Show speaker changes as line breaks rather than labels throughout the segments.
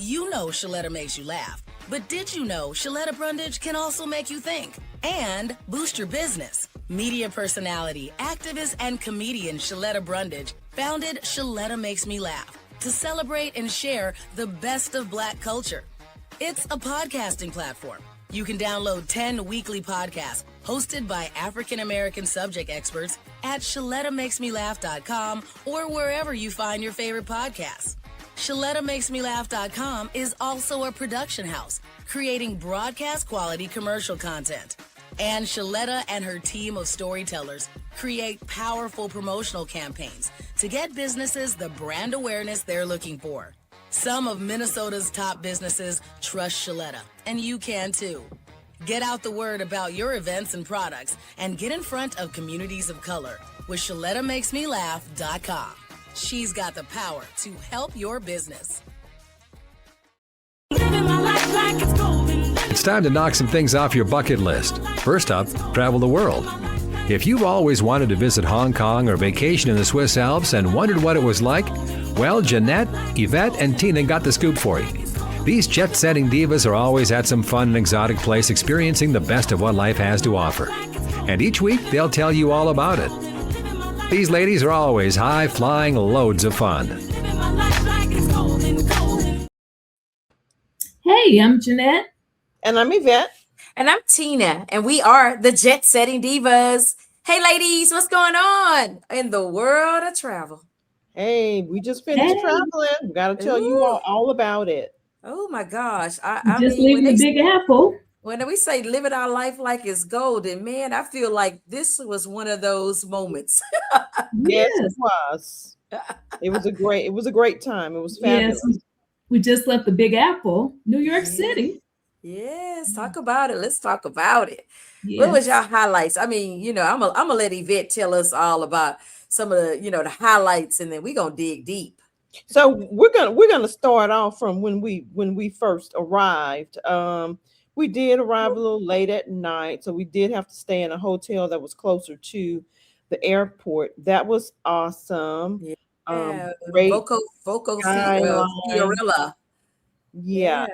You know Shaletta makes you laugh, but did you know Shaletta Brundage can also make you think and boost your business? Media personality, activist, and comedian Shaletta Brundage founded Shaletta Makes Me Laugh to celebrate and share the best of Black culture. It's a podcasting platform. You can download 10 weekly podcasts hosted by African-American subject experts at ShalettaMakesMeLaugh.com or wherever you find your favorite podcasts. ShalettaMakesMeLaugh.com is also a production house, creating broadcast quality commercial content. And Shaletta and her team of storytellers create powerful promotional campaigns to get businesses the brand awareness they're looking for. Some of Minnesota's top businesses trust Shaletta, and you can too. Get out the word about your events and products and get in front of communities of color with ShalettaMakesMeLaugh.com. She's got the power to help your business.
It's time to knock some things off your bucket list. First up, travel the world. If you've always wanted to visit Hong Kong or vacation in the Swiss Alps and wondered what it was like, well, Jeanette, Evette, and Tina got the scoop for you. These jet-setting divas are always at some fun and exotic place experiencing the best of what life has to offer. And each week, they'll tell you all about it. These ladies are always high-flying loads of fun.
Hey, I'm Jeanette.
And I'm Evette.
And I'm Tina. And we are the Jet Setting Divas. Hey, ladies, what's going on in the world of travel?
Hey, we just finished traveling. We got to tell you all about it.
Oh, my gosh. I
just
mean,
leaving the Big Apple.
When we say living our life like it's golden, man, I feel like this was one of those moments.
Yes, it was. It was a great time. It was fabulous.
Yes, we just left the Big Apple, New York City.
Yes, talk about it. Let's talk about it.
Yes.
What was your highlights? I mean, I'm gonna let Evette tell us all about some of the, the highlights, and then we're gonna dig deep.
So we're gonna start off from when we first arrived. We did arrive a little late at night, so we did have to stay in a hotel that was closer to the airport. That was awesome.
Yeah.
Great
Voco Fiorella.
Yeah.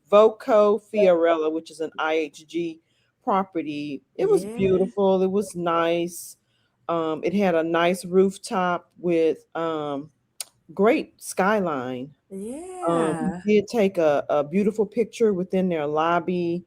Voco Fiorella, which is an IHG property. It was beautiful. It was nice. It had a nice rooftop with great skyline. We did take a beautiful picture within their lobby,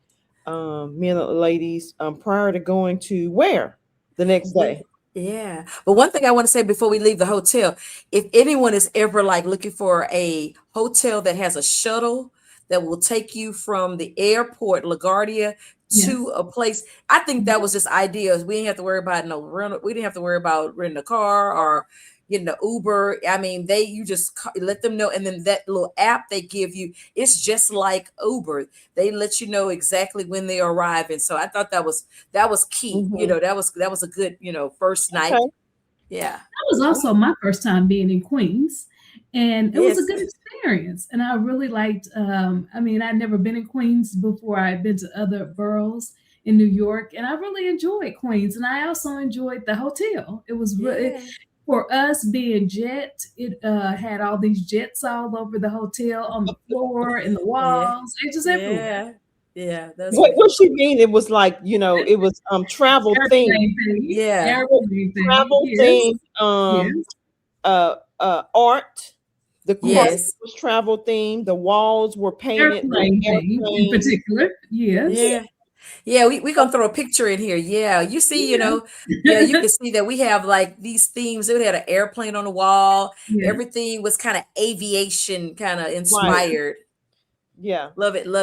me and the ladies, prior to going to where the next day.
Yeah. But one thing I want to say before we leave the hotel, if anyone is ever like looking for a hotel that has a shuttle that will take you from the airport, LaGuardia, to a place, I think that was just ideal. We didn't have to worry about we didn't have to worry about renting a car or getting an Uber. I mean, you just let them know, and then that little app they give you, it's just like Uber. They let you know exactly when they arrive, and so I thought that was key. That was a good first night.
Okay.
Yeah,
that was also my first time being in Queens, and it was a good experience. And I really liked. I mean, I'd never been in Queens before. I'd been to other boroughs in New York, and I really enjoyed Queens, and I also enjoyed the hotel. It was really. For us being Jet, it had all these jets all over the hotel, on the floor, in the walls, and just everywhere.
Yeah. That's
what she mean? It was like, it was travel themed.
Yeah.
Travel themed. Art. The course was travel themed. The walls were painted.
Airplane in particular. Yes.
Yeah, we're gonna throw a picture in here. Yeah, you see, you can see that we have like these themes. We had an airplane on the wall. Everything was kind of aviation kind of inspired.
Yeah.
Love it. And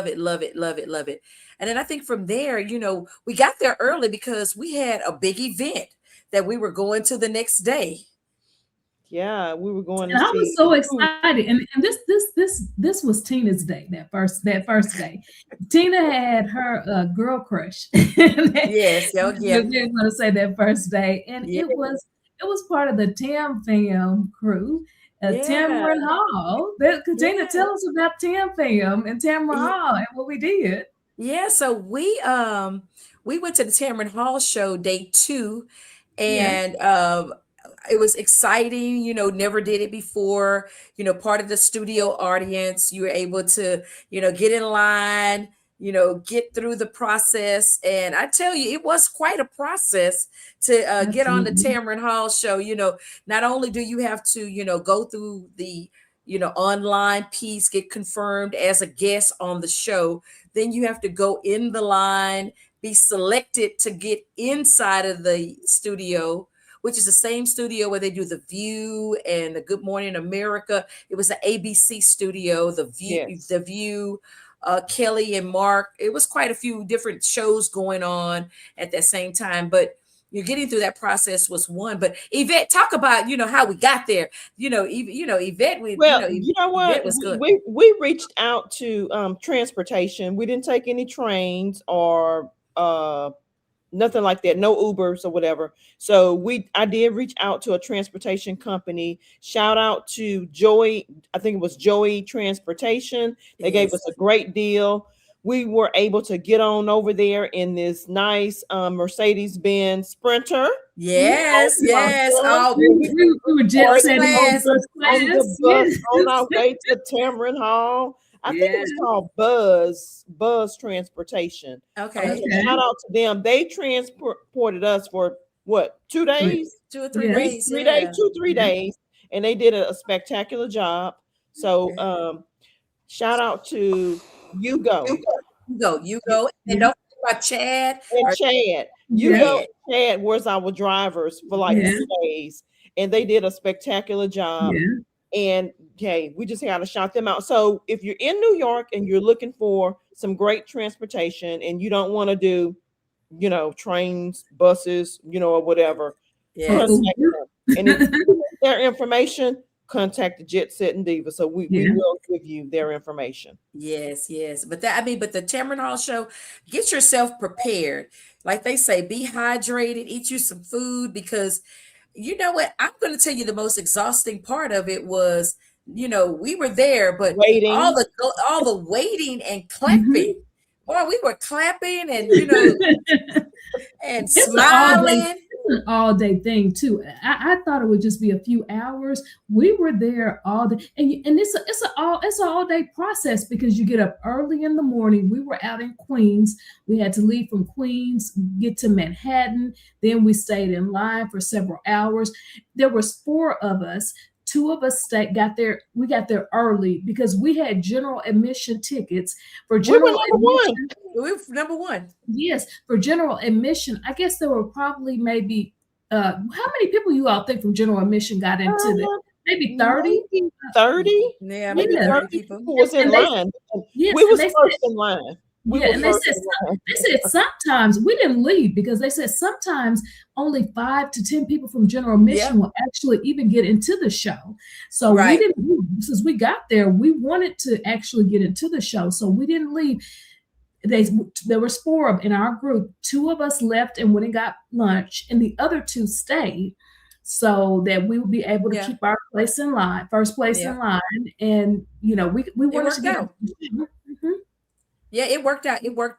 then I think from there, we got there early because we had a big event that we were going to the next day.
Yeah, we were going.
And I was so excited, and this was Tina's day. That first day, Tina had her girl crush.
Yes,
yeah. We're going to say that first day, and it was part of the Tam Fam crew. Tamron Hall. Tina, tell us about Tam Fam and Tamron Hall and what we did.
Yeah, so we went to the Tamron Hall Show day 2, and it was exciting, never did it before, part of the studio audience. You were able to, get in line, get through the process. And I tell you, it was quite a process to get on the Tamron Hall show. Not only do you have to, go through the, online piece, get confirmed as a guest on the show, then you have to go in the line, be selected to get inside of the studio, which is the same studio where they do The View and the Good Morning America. It was the ABC studio, The View,
Yes.
The View, Kelly and Mark. It was quite a few different shows going on at that same time, but you're getting through that process was one. But Evette, talk about, how we got there. Evette,
Evette
was good.
We reached out to transportation. We didn't take any trains or nothing like that, no Ubers or whatever. So I did reach out to a transportation company. Shout out to Joey, I think it was J.E.T Transportation. They gave us a great deal. We were able to get on over there in this nice Mercedes-Benz Sprinter.
Yes.
Oh, we were jet setting on
the bus on our way to Tamron Hall. I think it was called Buzz Transportation.
Okay.
Shout out to them. They transported us for what, 2 days?
2 or 3 days.
3 days, 2-3 days. And they did a spectacular job. So shout out to Hugo.
And don't forget about Chad.
And Chad. Hugo and Chad was our drivers for like 2 days. And they did a spectacular job. And we just had to shout them out. So if you're in New York and you're looking for some great transportation and you don't want to do, trains, buses, or whatever, contact them. And if you need their information, contact the Jet Set and Divas. So we will give you their information.
Yes. But the Tamron Hall show, get yourself prepared. Like they say, be hydrated, eat you some food, because you know what? I'm going to tell you the most exhausting part of it was, we were there, but
waiting.
all the waiting and clapping. Boy, we were clapping and, and smiling.
It's an all-day thing too. I thought it would just be a few hours. We were there all day, and it's an all-day process because you get up early in the morning. We were out in Queens. We had to leave from Queens, get to Manhattan. Then we stayed in line for several hours. There was 4 of us. 2 of us got there. We got there early because we had general admission tickets for general admission.
We were number 1.
Yes, for general admission. I guess there were probably maybe how many people you all think from general admission got into the maybe 30?
30?
Yeah, maybe 30 people.
Who was in line?
Yes,
we was first in line.
And they said sometimes we didn't leave because they said sometimes only 5 to 10 people from general admission will actually even get into the show. So we didn't leave. Since we got there, we wanted to actually get into the show, so we didn't leave. There was 4 in our group. 2 of us left and went and got lunch, and the other 2 stayed so that we would be able to keep our place in line, first place in line. And we wanted to get.
Yeah, it worked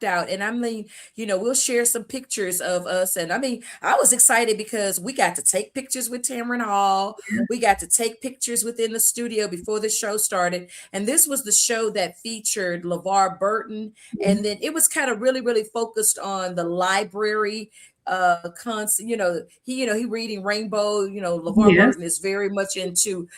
out. And I mean, we'll share some pictures of us. And I mean, I was excited because we got to take pictures with Tamron Hall. We got to take pictures within the studio before the show started. And this was the show that featured LeVar Burton. And then it was kind of really, really focused on the library concept. He reading Rainbow. LeVar Burton is very much into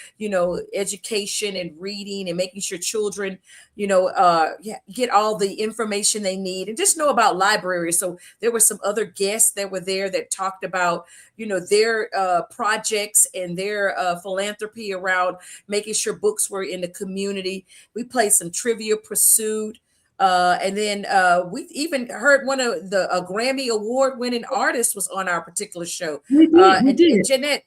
education and reading and making sure children get all the information they need and just know about libraries. So there were some other guests that were there that talked about their projects and their philanthropy around making sure books were in the community. We played some Trivia Pursuit. And then we even heard one of the Grammy Award winning artists was on our particular show.
We did.
And Jeanette,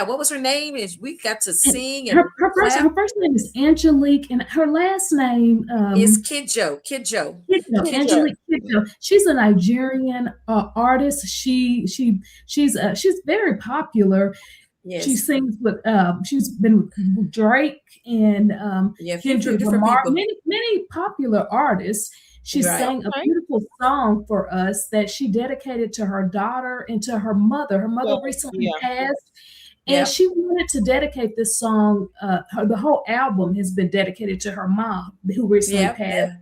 what was her name? Is we got to sing. And
her first name is Angelique, and her last name
is Kidjo.
Angelique Kidjo. She's a Nigerian artist. She's very popular. Yes. She sings with she's been with Drake and Kendrick Lamar, many popular artists. She sang a beautiful song for us that she dedicated to her daughter and to her mother. Her mother recently passed, And
Yeah.
she wanted to dedicate this song. The whole album has been dedicated to her mom, who recently
Yeah.
passed.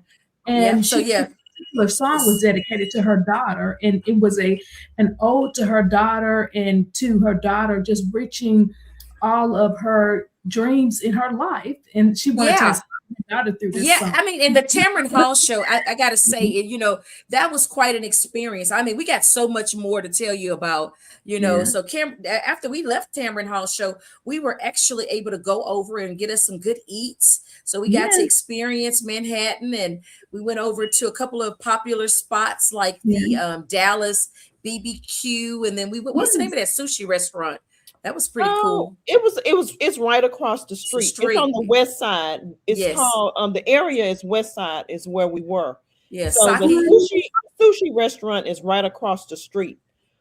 Yeah. Yeah.
And
So
this
yeah.
particular song was dedicated to her daughter, and it was an ode to her daughter and to her daughter just reaching all of her dreams in her life. And she wanted to
Yeah.
inspire her daughter through this
Yeah,
song.
I mean, in the Tamron Hall Show, I got to say, that was quite an experience. I mean, we got so much more to tell you about,
Yeah.
So after we left Tamron Hall Show, we were actually able to go over and get us some good eats. So we got to
Yes.
experience Manhattan, and we went over to a couple of popular spots like
Yeah.
the Dallas BBQ, and then what's the name of that sushi restaurant? That was pretty cool.
It's right across the street. It's on the west side. It's
Yes.
called the area is west side is where we were.
Yeah,
So the sushi restaurant is right across the street.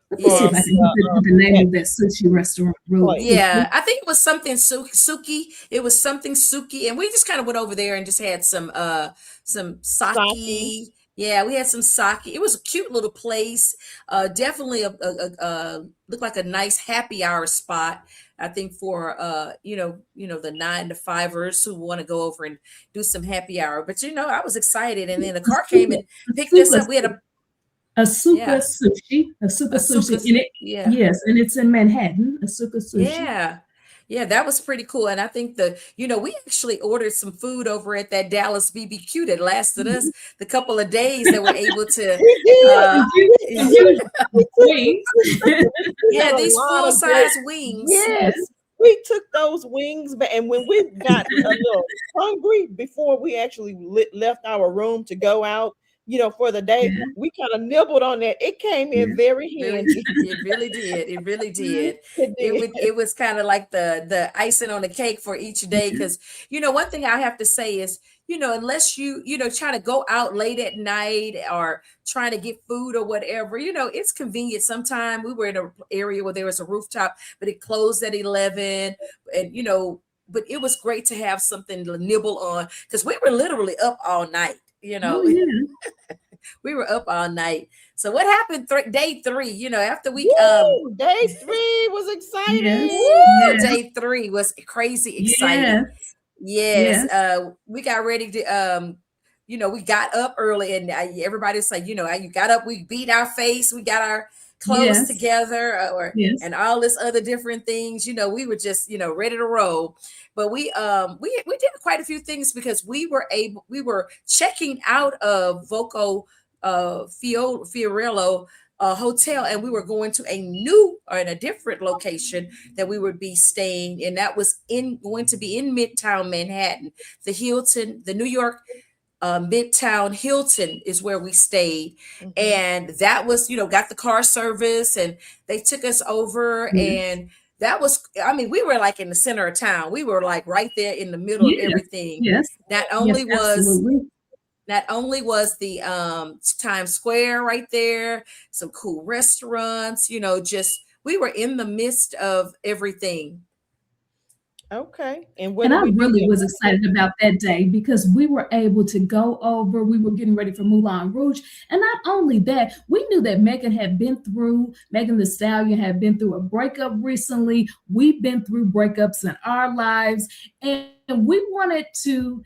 Let me see if I can get the name of that sushi restaurant.
Yeah, I think it was something Suki. It was something Suki, and we just kind of went over there and just had some sake. Yeah, we had some sake. It was a cute little place. Definitely looked like a nice happy hour spot. I think for the 9 to 5ers who want to go over and do some happy hour. But I was excited, and then the car came and picked us up. We had
Asuka Sushi. Asuka Sushi. Yes, and it's in Manhattan. Asuka Sushi.
Yeah, that was pretty cool. And I think we actually ordered some food over at that Dallas BBQ that lasted us the couple of days that we're able to. These full-size wings.
Yes. We took those wings, and when we got a little hungry before we actually left our room to go out, for the day, we kind of nibbled on that. It came in very handy.
It really did. It really did. It was kind of like the icing on the cake for each day. Because, one thing I have to say is, unless you try to go out late at night or trying to get food or whatever, it's convenient. Sometimes we were in an area where there was a rooftop, but it closed at 11. And, but it was great to have something to nibble on because we were literally up all night. We were up all night. So what happened day 3, after we
day 3 was exciting.
Day 3 was crazy exciting. Yes. We got ready to we got up early, and everybody's like, you got up, we beat our face, we got our clothes together and all this other different things. We were just ready to roll. But we did quite a few things because we were checking out of Voco Fiorello hotel, and we were going to a different location that we would be staying, and that was going to be in Midtown Manhattan. The Hilton, the New York Midtown Hilton is where we stayed. And that was got the car service, and they took us over. And that was, we were like in the center of town. We were like right there in the middle of everything. Not only was the Times Square right there, some cool restaurants, just we were in the midst of everything.
Okay.
And I really was excited about that day because we were able to go over, we were getting ready for Moulin Rouge. And not only that, we knew that Megan Thee Stallion had been through a breakup recently. We've been through breakups in our lives. And we wanted to,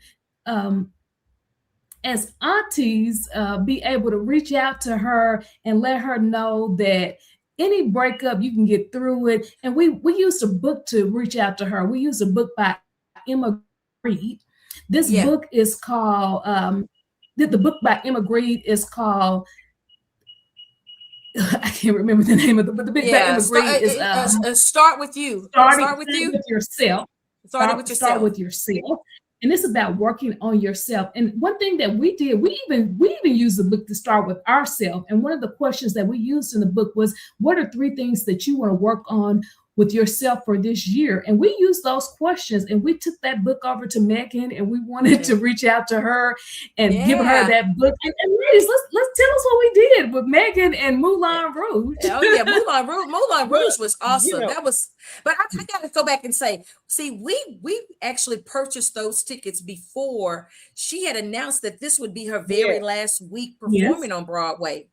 as aunties, be able to reach out to her and let her know that any breakup, you can get through it. And we used a book to reach out to her. We used a book by Emma Grede. This book is called, the book by Emma Grede is called, I can't remember the name of the book. The book by Emma Grede is
Start with you.
Start with yourself.
Start with
yourself. And it's about working on yourself. And one thing that we did, we even used the book to start with ourselves. And one of the questions that we used in the book was, what are 3 things that you want to work on with yourself for this year? And we used those questions, and we took that book over to Megan, and we wanted to reach out to her and give her that book. And ladies, let's tell us what we did with Megan and Moulin Rouge.
Moulin Rouge was awesome. That was, but I got to go back and say, see, we actually purchased those tickets before she had announced that this would be her very last week performing on Broadway.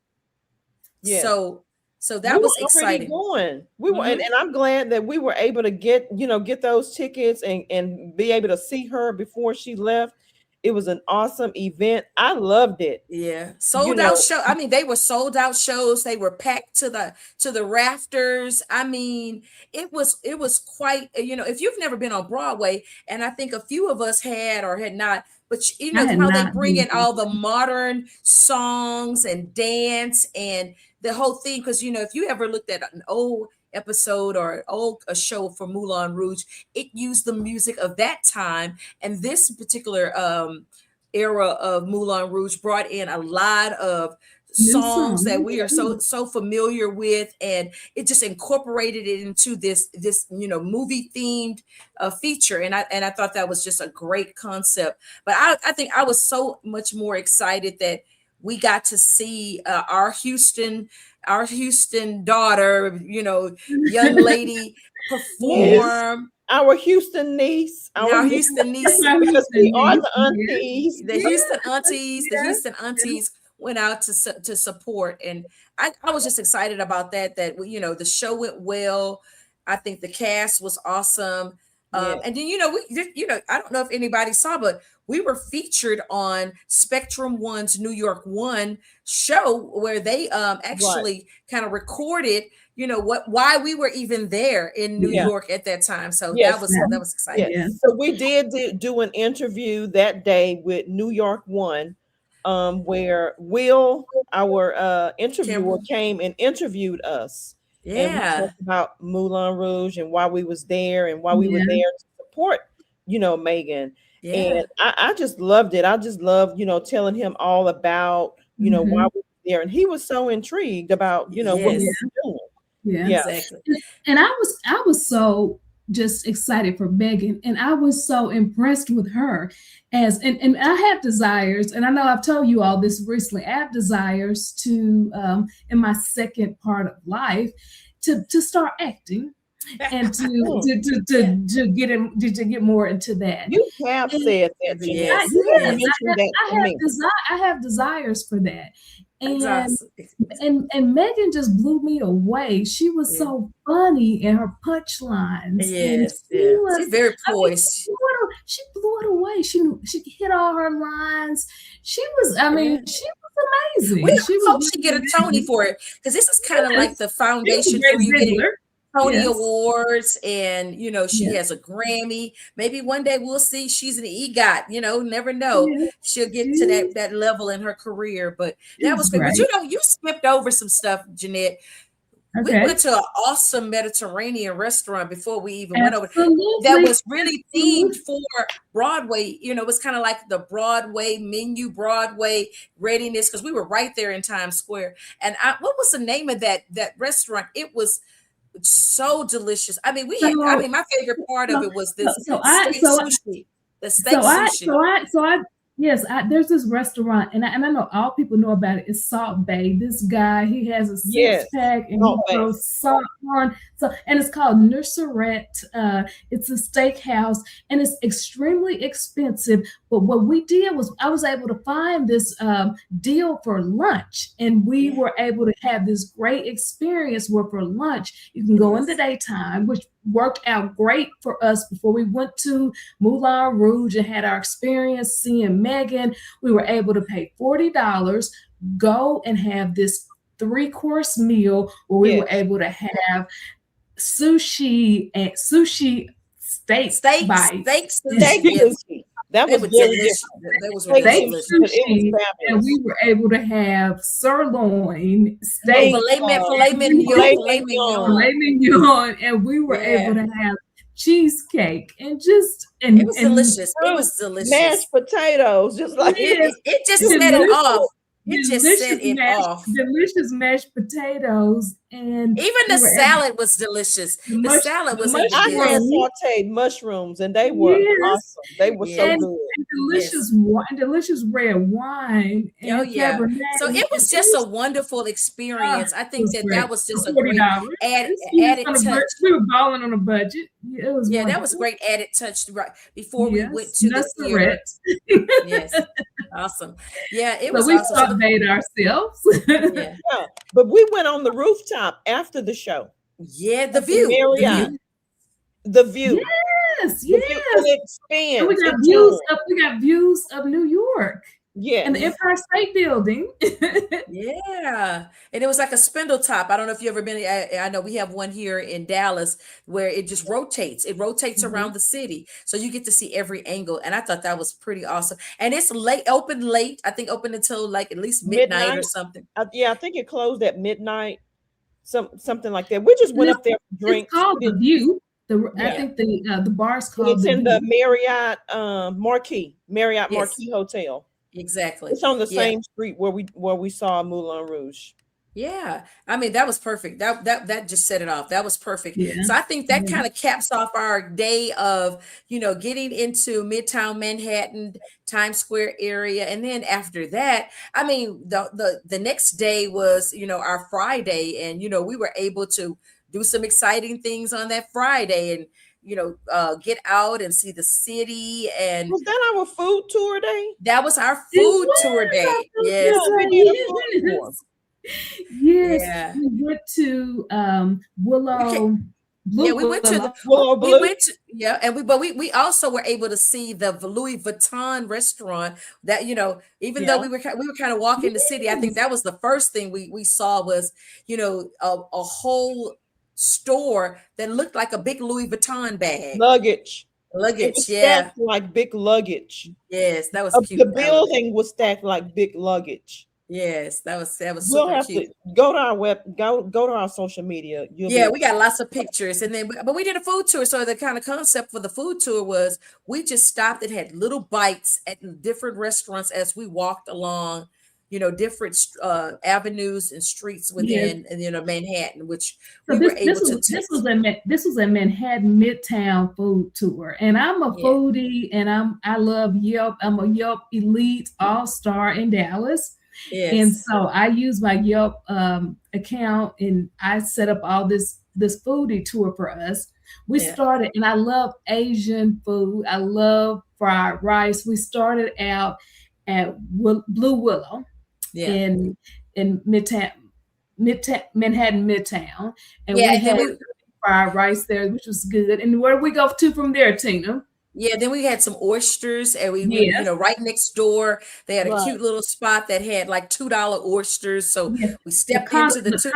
So So that was
already
exciting.
going. We were, and I'm glad that we were able to get those tickets and be able to see her before she left. It was an awesome event. I loved it.
Yeah, sold out show. I mean, they were sold out shows. They were packed to the rafters. I mean, it was quite. If you've never been on Broadway, and I think a few of us had or had not, but how they bring in all the modern songs and dance and the whole thing. Because if you ever looked at an old episode or a show for Moulin Rouge, it used the music of that time, and this particular era of Moulin Rouge brought in a lot of songs that we are so familiar with, and it just incorporated it into this movie themed feature, and I thought that was just a great concept. But I think I was so much more excited that we got to see our Houston daughter, young lady perform.
Our Houston niece.
Our Houston niece.
Because we are the aunties.
The Houston aunties went out to support. And I was just excited about that the show went well. I think the cast was awesome. And then, I don't know if anybody saw, but we were featured on Spectrum One's New York One show, where they actually kind of recorded, why we were even there in New York at that time. So that was exciting.
Yeah. So we did do an interview that day with New York One, where Will, our interviewer, came and interviewed us.
Yeah,
and we talked about Moulin Rouge and why we was there and why we were there to support, Megan.
Yeah.
And I just loved it. I just loved, telling him all about, why we were there. And he was so intrigued about, what we were doing.
Yeah,
exactly.
And I was so just excited for Megan, and I was so impressed with her and I have desires, and I know I've told you all this recently. I have desires to in my second part of life to start acting and to get more into that.
You have said that. Yes.
I have desires for that. And Megan just blew me away. She was so funny in her punchlines.
Yes, she's very poised.
She blew it away. She hit all her lines. She was amazing.
We hope she get a Tony for it, because this is kind of like the foundation for you getting Tony Awards, and she has a Grammy. Maybe one day we'll see she's an EGOT. Never know. She'll get to that level in her career. But that was great. But you skipped over some stuff, Jeanette. Okay. We went to an awesome Mediterranean restaurant before we even went over. That was really themed for Broadway. It was kind of like the Broadway menu, Broadway readiness, because we were right there in Times Square. And what was the name of that restaurant? It was so delicious. I mean, my favorite part of it was this sushi. The steak sushi.
There's this restaurant, and I know all people know about it. It's Salt Bay. This guy, he has a six-pack and he throws salt on. And it's called Nusret. It's a steakhouse, and it's extremely expensive. But what we did was I was able to find this deal for lunch, and we were able to have this great experience where for lunch you can go in the daytime, which worked out great for us before we went to Moulin Rouge and had our experience seeing Megan. We were able to pay $40, go and have this 3-course meal where we were able to have sushi steak bites.
That was delicious.
That was really delicious.
And we were able to have sirloin steak,
filet
mignon, and we were able to have cheesecake and
it was delicious. It was delicious.
Mashed potatoes, just like
it just set it off. It just set it off.
Delicious mashed potatoes, and
even the salad was delicious. The salad was
I had sauteed mushrooms, and they were awesome. They were so good.
And delicious red wine. And
so it was just a wonderful experience. I think that was just a great added touch.
We were balling on a budget. It was
that was a great added touch right before we went to the theater. Yes. Awesome. Yeah, it
So
was
we
awesome. So
made ourselves.
yeah.
Yeah, but we went on the rooftop after the show.
Yeah, the
At the
view. The
Marriott.
view.
The view.
Yes,
The view, and
yes.
it
And we
expands
got
in
views
time.
of New York and the
Yes.
Empire State Building.
Yeah, and it was like a spindle top. I don't know if you ever been. I know we have one here in Dallas where it just rotates. It rotates around the city, so you get to see every angle. And I thought that was pretty awesome. And it's late, open late. I think open until like at least midnight or
Midnight.
something.
Yeah, I think it closed at midnight. Something like that. We just went up there for
It's
drinks.
called the View. I
Yeah.
think the bar's
And
called
it's
the
in
View.
the Marriott Marriott
Yes.
Marquis Hotel.
Exactly.
It's on the
Yeah.
same street where we saw Moulin Rouge.
Yeah, I mean that was perfect. That just set it off. That was perfect.
Yeah.
So I think that
Yeah.
kind of caps off our day of, getting into Midtown Manhattan, Times Square area, and then after that, I mean the next day was our Friday, and we were able to do some exciting things on that Friday, and get out and see the city, and
Was that our food tour day?
that was our
It
food
was
tour
our
day.
food
Yes,
Yeah, we did a food tour.
Yes,
yeah.
we went to
Yeah, we went to the
Willow
we
Blue.
went to, yeah, and we also were able to see the Louis Vuitton restaurant that even though
Yeah.
we were kind of walking the city. I think that was the first thing we saw was a whole store that looked like a big Louis Vuitton bag
Luggage. It
luggage.
was
Yeah,
stacked like big luggage.
yes, that was
The
cute. I love it.
building was stacked like big luggage.
Yes, that was
We'll
super
have
cute.
to go to our go to our social media. You'll
Yeah,
be
we got lots of pictures, and then but we did a food tour. So the kind of concept for the food tour was we just stopped and had little bites at different restaurants as we walked along, different avenues and streets
Yes.
within Manhattan, which
So
we
this
were able
this
to
was
taste.
this was a Manhattan Midtown food tour, and I'm a
Yeah.
foodie, and I love Yelp. I'm a Yelp Elite All Star in Dallas, and
Yes,
so I use my Yelp account, and I set up all this foodie tour for us. We
yeah,
started, and I love Asian food. I love fried rice. We started out at Blue Willow
yeah,
in Manhattan Midtown, and
yeah.
we
And then
had fried rice there, which was good. And where do we go to from there, Tina?
then we had some oysters, and we went,
Yes,
right next door. They had a
right.
cute little spot that had like $2 oysters. So
yes.
we
The
stepped
con
into the
the
two.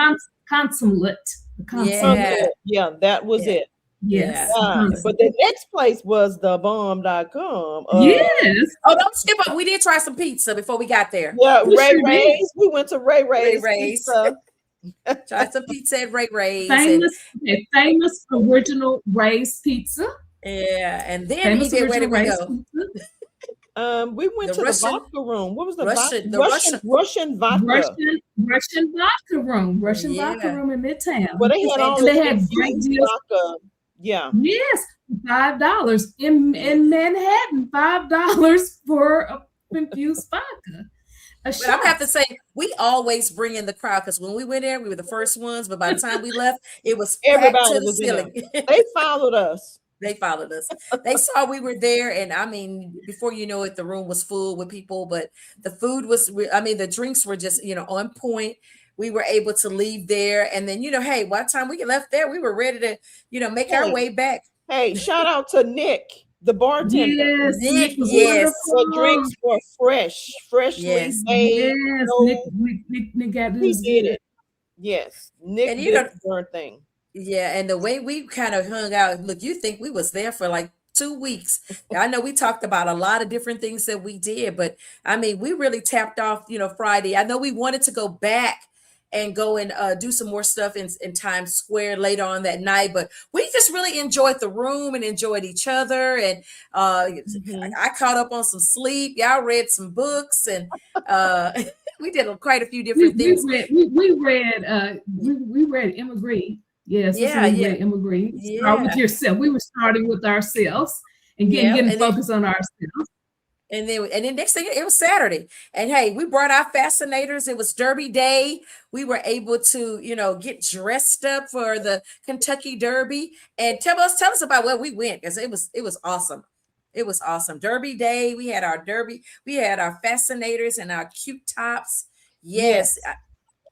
consulate. The consulate.
Yeah,
Yeah, that was
yeah,
it.
Yes.
yeah.
But the next place was the bomb.com.
Yes.
Oh, don't skip up. We did try some pizza before we got there.
Yeah,
We
Ray
sure did.
Ray's. We went to Ray
Ray
Ray's
Ray's.
pizza.
Tried some pizza at Ray Ray's. And
Famous original Ray's pizza.
yeah, and then
Famous
where did
original
we
Ray's
go?
pizza.
We went
The
to
Russian,
the vodka room. What was the
Russian, the
Russian vodka?
Russian vodka room. Russian vodka
Yeah.
room in Midtown.
Well, they had all
And they
this
had great
infused
deals.
vodka. Yeah.
Yes, $5 in Manhattan. $5 for a infused vodka. A
But I'm gonna have
shot.
to say, we always bring in the crowd because when we went there, we were the first ones. But by the time we left, it was packed
Everybody
to the
was in there.
ceiling.
They followed us.
They followed us. They saw we were there, and I mean, before you know it, the room was full with people. But the food was, I mean, the drinks were just, on point. We were able to leave there, and then, hey, by the time we left there, we were ready to, make our
Hey,
way back.
hey, shout out to Nick, the bartender.
Yes,
Nick,
Nick was
yes,
The
wonderful.
drinks were freshly
yes,
made.
Yes,
No,
Nick got
he
this
did
good.
it. Yes, Nick
and
did the darn thing.
yeah, and the way we kind of hung out, look, you think we was there for like 2 weeks. I know we talked about a lot of different things that we did, but I mean, we really tapped off, Friday. I know we wanted to go back and go and do some more stuff in Times Square later on that night, but we just really enjoyed the room and enjoyed each other. And I caught up on some sleep. Y'all read some books, and we did quite a few different things.
We read Emma Green. Yes,
Yeah,
we
yeah,
read Emma Green. Start with
yeah,
yourself. We were starting with ourselves and
yeah,
getting
and then.
focused on ourselves.
And then next thing it was Saturday. And hey, we brought our fascinators. It was Derby Day. We were able to, get dressed up for the Kentucky Derby. And tell us about where we went, because it was awesome. It was awesome. Derby Day. We had our Derby. We had our fascinators and our cute tops. Yes.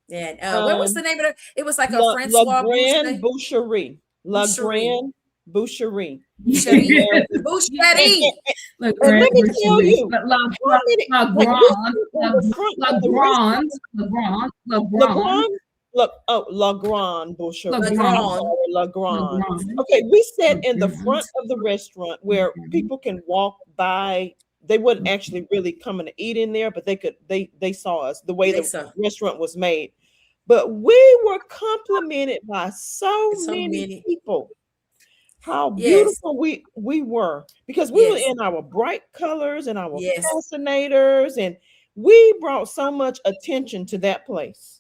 Yes.
And what was the name of it? It was like a
La
Francois
Grande Boucherie. La Grande Boucherie.
Boucherie.
Boucherie.
And let me tell you, La Grande Boucherie. La Grande. Okay, we sat in the front of the restaurant where people can walk by. They wouldn't actually really come and eat in there, but they saw us the way the restaurant was made. But we were complimented by so many people. How beautiful we were, because we were in our bright colors and our fascinators, and we brought so much attention to that place.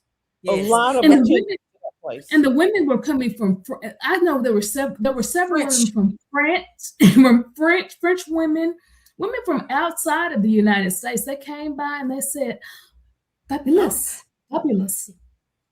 A lot of attention to that place.
And the women were coming from. I know there were several women from France, French women from outside of the United States. They came by and they said, "Fabulous, fabulous."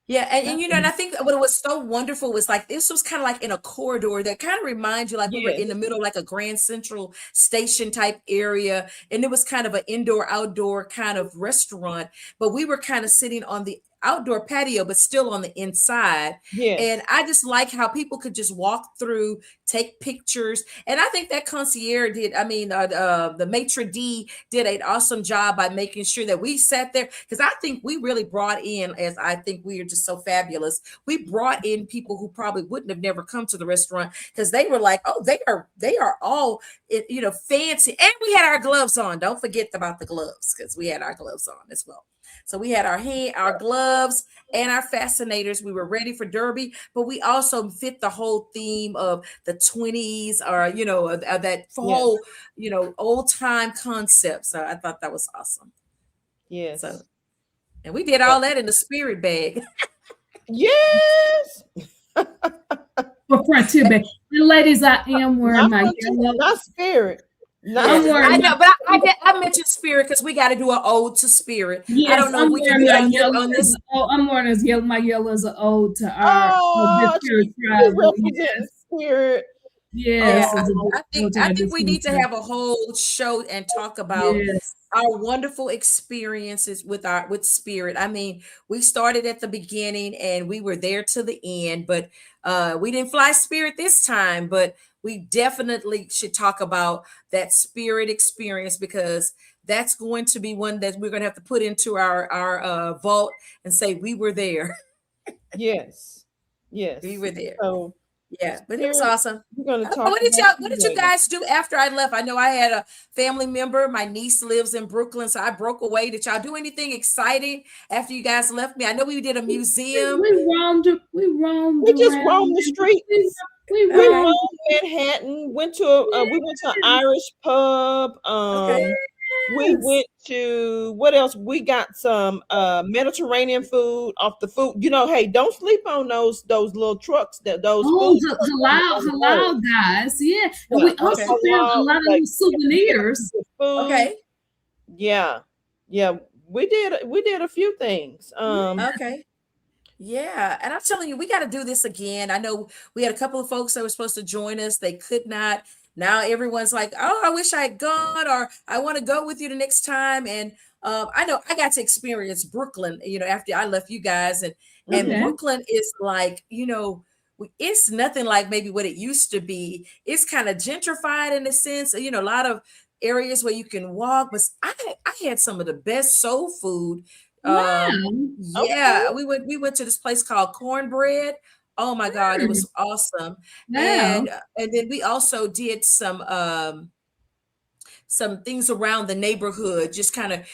Yeah, and you know, and I think what was so wonderful was like this was kind of like in a corridor that kind of reminds you like we were in the middle, like a Grand Central Station type area, and it was kind of an indoor-outdoor kind of restaurant, but we were kind of sitting on the outdoor patio, but still on the inside. And I just like how people could just walk through, take pictures. And I think that concierge did, the maitre d' did an awesome job by making sure that we sat there, because I think we really brought in, as I think we are just so fabulous, we brought in people who probably wouldn't have never come to the restaurant, because they were like, oh, they are all, you know, fancy. And we had our gloves on. Don't forget about the gloves, because we had our gloves on as well. So we had our gloves and our fascinators. We were ready for Derby, but we also fit the whole theme of the 20s, or, you know, that whole, you know, old time concept. So I thought that was awesome.
Yes.
So, and we did all that in the spirit bag.
Yes.
For frontier bag. And ladies, I am wearing my yellow.
Not spirit.
I know, but I mentioned spirit because we got to do an ode to spirit.
Yes,
I don't know if we can do on this.
I'm wearing this yellow. My yellow is an ode to our
spirit.
Yes,
I think we need to have a whole show and talk about our wonderful experiences with spirit. I mean, we started at the beginning and we were there to the end, but we didn't fly spirit this time, but we definitely should talk about that spirit experience, because that's going to be one that we're going to have to put into our vault and say we were there.
Yes,
we were there.
So
yeah, but it was awesome.
We're going to talk.
What did you guys do after I left? I know I had a family member. My niece lives in Brooklyn, so I broke away. Did y'all do anything exciting after you guys left me? I know we did a museum.
We
just roamed the streets. We roamed Manhattan. Went to an Irish pub. We went to, what else? We got some Mediterranean food off the food. You know, hey, don't sleep on those little trucks.
Halal guys. Yeah. And we also found a lot of souvenirs.
Okay.
Yeah. We did a few things.
Okay. Yeah, and I'm telling you, we got to do this again. I know we had a couple of folks that were supposed to join us. They could not. Now everyone's like, oh, I wish I had gone, or I want to go with you the next time. And I know I got to experience Brooklyn, you know, after I left you guys. And Brooklyn is like, you know, it's nothing like maybe what it used to be. It's kind of gentrified in a sense, you know, a lot of areas where you can walk. But I had some of the best soul food.
Wow.
We went to this place called Cornbread. Oh my God, it was awesome.
Wow.
And then we also did some things around the neighborhood, just kind of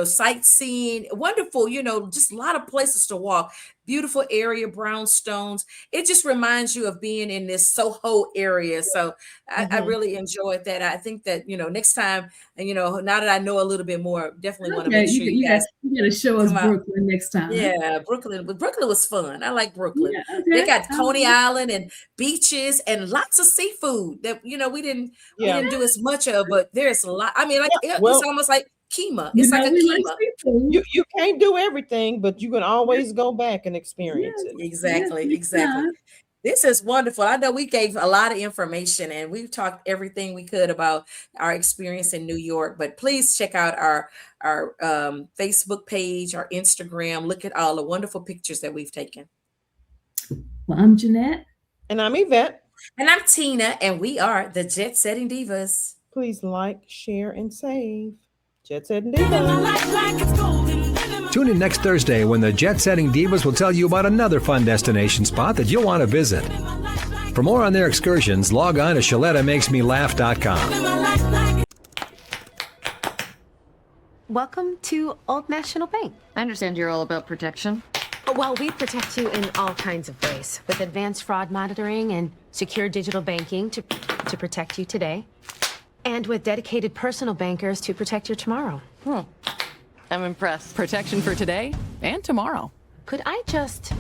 sightseeing. Wonderful, just a lot of places to walk. Beautiful area, brownstones. It just reminds you of being in this Soho area. So I really enjoyed that. I think that, next time, and now that I know a little bit more, definitely want to make sure you guys
got to show us Brooklyn next time.
Yeah, Brooklyn was fun. I like Brooklyn. Yeah, okay. They got Coney Island and beaches and lots of seafood that we didn't do as much of, but there's a lot. I mean, it's almost like Kima. It's like a Kima.
You can't do everything, but you can always go back and experience it.
Exactly. This is wonderful. I know we gave a lot of information and we've talked everything we could about our experience in New York, but please check out our Facebook page, our Instagram. Look at all the wonderful pictures that we've taken.
Well, I'm Jeanette.
And I'm Evette.
And I'm Tina, and we are the Jet Setting Divas.
Please like, share, and save. Jet Setting Divas.
Tune in next Thursday when the Jet Setting Divas will tell you about another fun destination spot that you'll want to visit. For more on their excursions, log on to ShalettaMakesMeLaugh.com.
Welcome to Old National Bank.
I understand you're all about protection.
Well, we protect you in all kinds of ways, with advanced fraud monitoring and secure digital banking to protect you today, and with dedicated personal bankers to protect your tomorrow.
I'm impressed. Protection for today and tomorrow.
Could I just...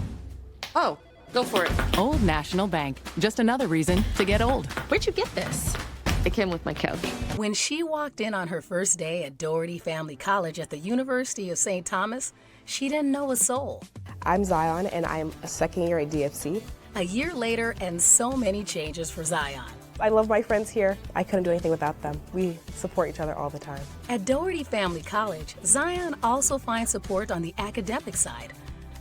Oh, go for it. Old National Bank. Just another reason to get old.
Where'd you get this?
It came with my couch.
When she walked in on her first day at Doherty Family College at the University of St. Thomas, she didn't know a soul.
I'm Zion, and I'm a second year at DFC.
A year later, and so many changes for Zion.
I love my friends here. I couldn't do anything without them. We support each other all the time.
At Doherty Family College, Zion also finds support on the academic side.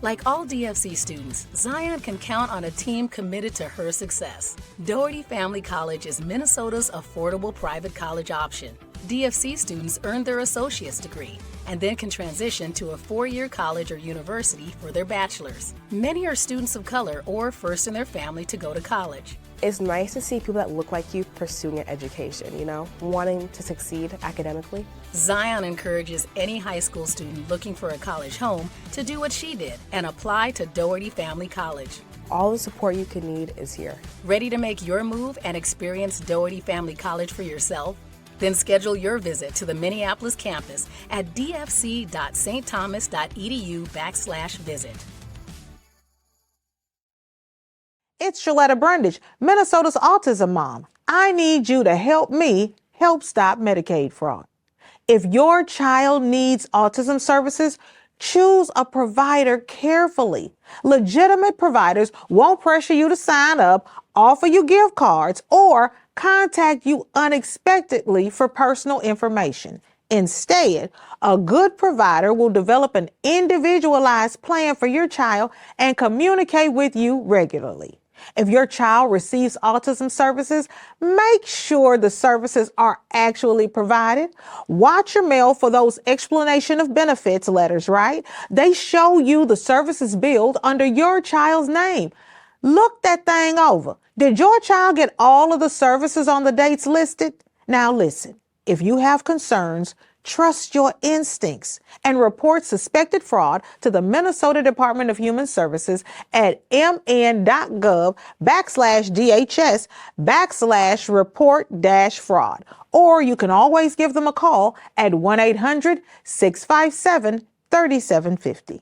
Like all DFC students, Zion can count on a team committed to her success. Doherty Family College is Minnesota's affordable private college option. DFC students earn their associate's degree and then can transition to a 4-year college or university for their bachelor's. Many are students of color or first in their family to go to college.
It's nice to see people that look like you pursuing an education, you know, wanting to succeed academically.
Zion encourages any high school student looking for a college home to do what she did and apply to Doherty Family College.
All the support you could need is here.
Ready to make your move and experience Doherty Family College for yourself? Then schedule your visit to the Minneapolis campus at dfc.stthomas.edu/visit.
It's Shaletta Brundage, Minnesota's autism mom. I need you to help me help stop Medicaid fraud. If your child needs autism services, choose a provider carefully. Legitimate providers won't pressure you to sign up, offer you gift cards, or contact you unexpectedly for personal information. Instead, a good provider will develop an individualized plan for your child and communicate with you regularly. If your child receives autism services, make sure the services are actually provided. Watch your mail for those explanation of benefits letters, right? They show you the services billed under your child's name. Look that thing over. Did your child get all of the services on the dates listed? Now listen, if you have concerns, trust your instincts and report suspected fraud to the Minnesota Department of Human Services at mn.gov/DHS/report-fraud. Or you can always give them a call at 1-800-657-3750.